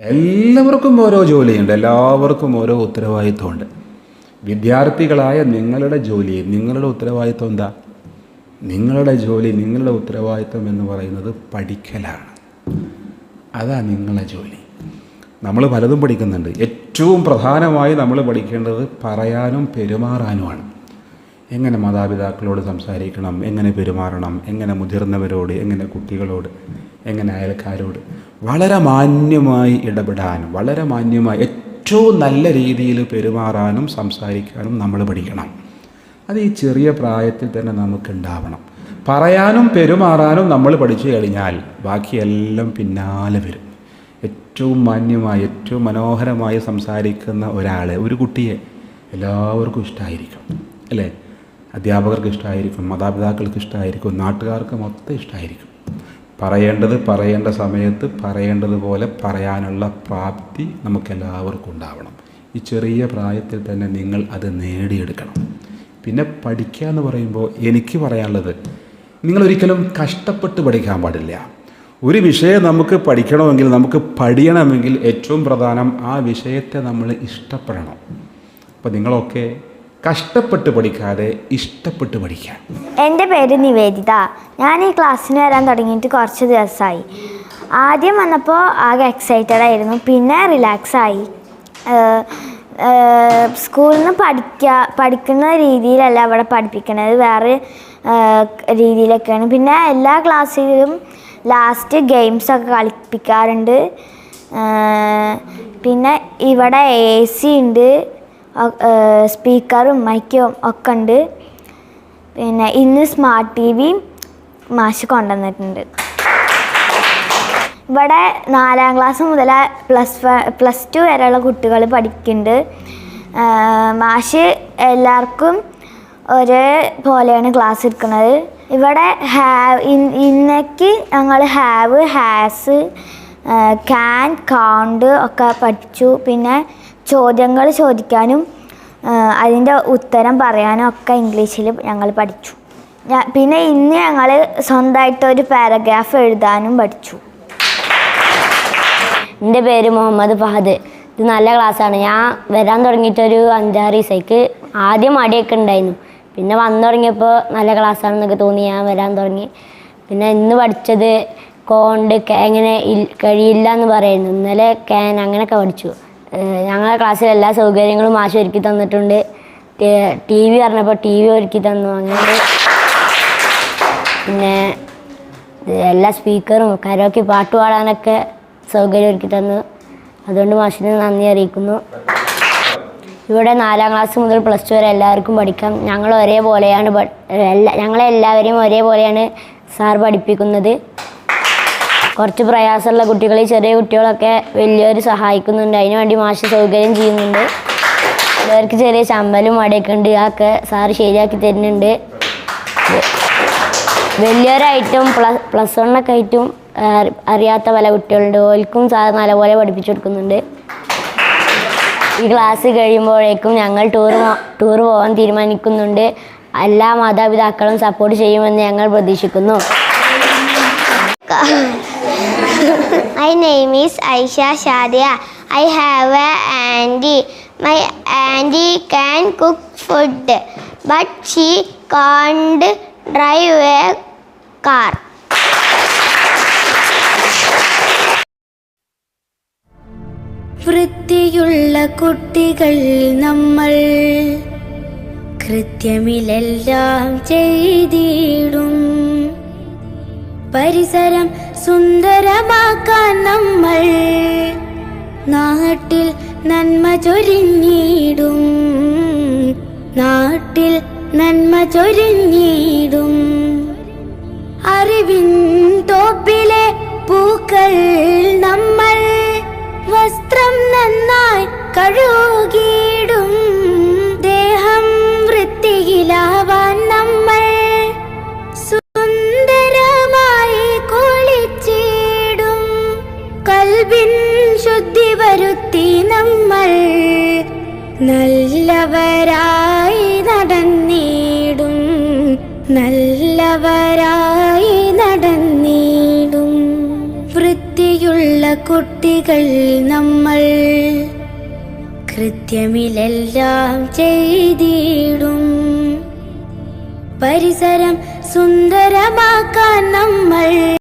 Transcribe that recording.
എല്ലാവർക്കും ഓരോ ജോലിയുണ്ട്, എല്ലാവർക്കും ഓരോ ഉത്തരവാദിത്വമുണ്ട്. വിദ്യാർത്ഥികളായ നിങ്ങളുടെ ജോലി, നിങ്ങളുടെ ഉത്തരവാദിത്വം എന്താ? നിങ്ങളുടെ ജോലി, നിങ്ങളുടെ ഉത്തരവാദിത്വം എന്ന് പറയുന്നത് പഠിക്കലാണ്. അതാ നിങ്ങളുടെ ജോലി. നമ്മൾ പലതും പഠിക്കുന്നുണ്ട്. ഏറ്റവും പ്രധാനമായി നമ്മൾ പഠിക്കേണ്ടത് പറയാനും പെരുമാറാനുമാണ്. എങ്ങനെ മാതാപിതാക്കളോട് സംസാരിക്കണം, എങ്ങനെ പെരുമാറണം, എങ്ങനെ മുതിർന്നവരോട്, എങ്ങനെ കുട്ടികളോട്, എങ്ങനെ അയൽക്കാരോട് വളരെ മാന്യമായി ഇടപെടാനും, വളരെ മാന്യമായി ഏറ്റവും നല്ല രീതിയിൽ പെരുമാറാനും സംസാരിക്കാനും നമ്മൾ പഠിക്കണം. അത് ഈ ചെറിയ പ്രായത്തിൽ തന്നെ നമുക്കുണ്ടാവണം. പറയാനും പെരുമാറാനും നമ്മൾ പഠിച്ചു കഴിഞ്ഞാൽ ബാക്കിയെല്ലാം പിന്നാലെ വരും. ഏറ്റവും മാന്യമായി, ഏറ്റവും മനോഹരമായി സംസാരിക്കുന്ന ഒരാളെ, ഒരു കുട്ടിയെ എല്ലാവർക്കും ഇഷ്ടമായിരിക്കും, അല്ലേ? അധ്യാപകർക്ക് ഇഷ്ടമായിരിക്കും, മാതാപിതാക്കൾക്ക് ഇഷ്ടമായിരിക്കും, നാട്ടുകാർക്ക് മൊത്തം ഇഷ്ടമായിരിക്കും. പറയേണ്ടത് പറയേണ്ട സമയത്ത് പറയേണ്ടതുപോലെ പറയാനുള്ള പ്രാപ്തി നമുക്കെല്ലാവർക്കും ഉണ്ടാവണം. ഈ ചെറിയ പ്രായത്തിൽ തന്നെ നിങ്ങൾ അത് നേടിയെടുക്കണം. പിന്നെ പഠിക്കുക എന്ന് പറയുമ്പോൾ എനിക്ക് പറയാനുള്ളത്, നിങ്ങളൊരിക്കലും കഷ്ടപ്പെട്ട് പഠിക്കാൻ പാടില്ല. ഒരു വിഷയം നമുക്ക് പഠിക്കണമെങ്കിൽ, നമുക്ക് പഠിക്കണമെങ്കിൽ ഏറ്റവും പ്രധാനം ആ വിഷയത്തെ നമ്മൾ ഇഷ്ടപ്പെടണം. അപ്പോൾ നിങ്ങളൊക്കെ കഷ്ടപ്പെട്ട് പഠിക്കാതെ ഇഷ്ടപ്പെട്ട് പഠിക്കാം. എൻ്റെ പേര് നിവേദിത. ഞാൻ ഈ ക്ലാസ്സിന് വരാൻ തുടങ്ങിയിട്ട് കുറച്ച് ദിവസമായി. ആദ്യം വന്നപ്പോൾ ആകെ എക്സൈറ്റഡ് ആയിരുന്നു, പിന്നെ റിലാക്സായി. സ്കൂളിൽ നിന്ന് പഠിക്കുന്ന രീതിയിലല്ല അവിടെ പഠിപ്പിക്കണത്, വേറെ രീതിയിലൊക്കെയാണ്. പിന്നെ എല്ലാ ക്ലാസ്സിലും ലാസ്റ്റ് ഗെയിംസൊക്കെ കളിപ്പിക്കാറുണ്ട്. പിന്നെ ഇവിടെ AC ഉണ്ട്, സ്പീക്കറും മൈക്കും ഒക്കെ ഉണ്ട്. പിന്നെ ഇന്ന് സ്മാർട്ട് TV മാഷ് കൊണ്ടുവന്നിട്ടുണ്ട്. ഇവിടെ 4ാം ക്ലാസ് മുതൽ പ്ലസ് 2 വരെയുള്ള കുട്ടികൾ പഠിക്കുന്നുണ്ട്. മാഷ് എല്ലാവർക്കും ഒരേപോലെയാണ് ക്ലാസ് എടുക്കുന്നത്. ഇവിടെ ഇന്നേക്ക് ഞങ്ങൾ ഹാവ്, ഹാസ്, ക്യാൻ, കൗണ്ട് ഒക്കെ പഠിച്ചു. പിന്നെ ചോദ്യങ്ങൾ ചോദിക്കാനും അതിൻ്റെ ഉത്തരം പറയാനും ഒക്കെ ഇംഗ്ലീഷിൽ ഞങ്ങൾ പഠിച്ചു. പിന്നെ ഇന്ന് ഞങ്ങൾ സ്വന്തമായിട്ടൊരു പാരഗ്രാഫ് എഴുതാനും പഠിച്ചു. എൻ്റെ പേര് മുഹമ്മദ് ഫഹദ്. ഇത് നല്ല ക്ലാസ്സാണ്. ഞാൻ വരാൻ തുടങ്ങിയിട്ടൊരു 5-6 ദിവസത്തേക്ക് ആദ്യം മടിയൊക്കെ ഉണ്ടായിരുന്നു. പിന്നെ വന്നു തുടങ്ങിയപ്പോൾ നല്ല ക്ലാസ്സാണെന്നൊക്കെ തോന്നി, ഞാൻ വരാൻ തുടങ്ങി. പിന്നെ ഇന്ന് പഠിച്ചത് കോണ്ട്, എങ്ങനെ കഴിയില്ല എന്ന് പറയുന്നു. ഇന്നലെ ക്യാൻ, അങ്ങനെയൊക്കെ പഠിച്ചു. ഞങ്ങളുടെ ക്ലാസ്സിൽ എല്ലാ സൗകര്യങ്ങളും മാഷ് ഒരുക്കി തന്നിട്ടുണ്ട്. TV പറഞ്ഞപ്പോൾ TV ഒരുക്കി തന്നു. അങ്ങനെ പിന്നെ എല്ലാ സ്പീക്കറും കരോക്കി പാട്ട് പാടാനൊക്കെ സൗകര്യം ഒരുക്കി തന്നു. അതുകൊണ്ട് മാഷിന് നന്ദി അറിയിക്കുന്നു. ഇവിടെ 4ാം ക്ലാസ് മുതൽ പ്ലസ് 2 വരെ എല്ലാവർക്കും പഠിക്കാം. ഞങ്ങളെല്ലാവരെയും ഒരേപോലെയാണ് സാർ പഠിപ്പിക്കുന്നത്. കുറച്ച് പ്രയാസമുള്ള കുട്ടികൾ, ചെറിയ കുട്ടികളൊക്കെ വലിയവർ സഹായിക്കുന്നുണ്ട്. അതിനു വേണ്ടി മാഷ് സൗകര്യം ചെയ്യുന്നുണ്ട്. അവർക്ക് ചെറിയ ചമ്പലും മടയൊക്കെ ഉണ്ട്, അതൊക്കെ സാറ് ശരിയാക്കി തരുന്നുണ്ട്. വലിയവരായിട്ടും പ്ലസ് 1 ആയിട്ടും അറിയാത്ത പല കുട്ടികളുണ്ട്. ഓൽക്കും സാർ നല്ലപോലെ പഠിപ്പിച്ചു കൊടുക്കുന്നുണ്ട്. ഈ ക്ലാസ് കഴിയുമ്പോഴേക്കും ഞങ്ങൾ ടൂർ പോകാൻ തീരുമാനിക്കുന്നുണ്ട്. എല്ലാ മാതാപിതാക്കളും സപ്പോർട്ട് ചെയ്യുമെന്ന് ഞങ്ങൾ പ്രതീക്ഷിക്കുന്നു. My name is Aisha Shadia. I have an auntie. My auntie can cook food, but she can't drive a car. വൃത്തിയുള്ള കുട്ടികൾ നമ്മൾ കൃത്യമിലെല്ലാം ചെയ്തിടും. പരിസരം സുന്ദരമാക്കാൻ നമ്മൾ നാട്ടിൽ നന്മ ചൊരിഞ്ഞിടും. നാട്ടിൽ നന്മ ചൊരിഞ്ഞിടും. അറിവിൻ തോപ്പിലെ പൂക്കൾ നമ്മൾ വസ്ത്രം നന്നായി കഴുകിയിടും. ദേഹം വൃത്തിയിലാവാൻ നമ്മൾ സുന്ദരമായി കുളിച്ചിടും. കൽബിൻ ശുദ്ധി വരുത്തി നമ്മൾ നല്ലവരായി നടന്നിടും. നല്ലവരായി നടന്നിടും. വൃത്തിയുള്ള കുട്ടികൾ ജോലികൾ നമ്മൾ കൃത്യമിലെല്ലാം ചെയ്തിടും. പരിസരം സുന്ദരമാക്കാൻ നമ്മൾ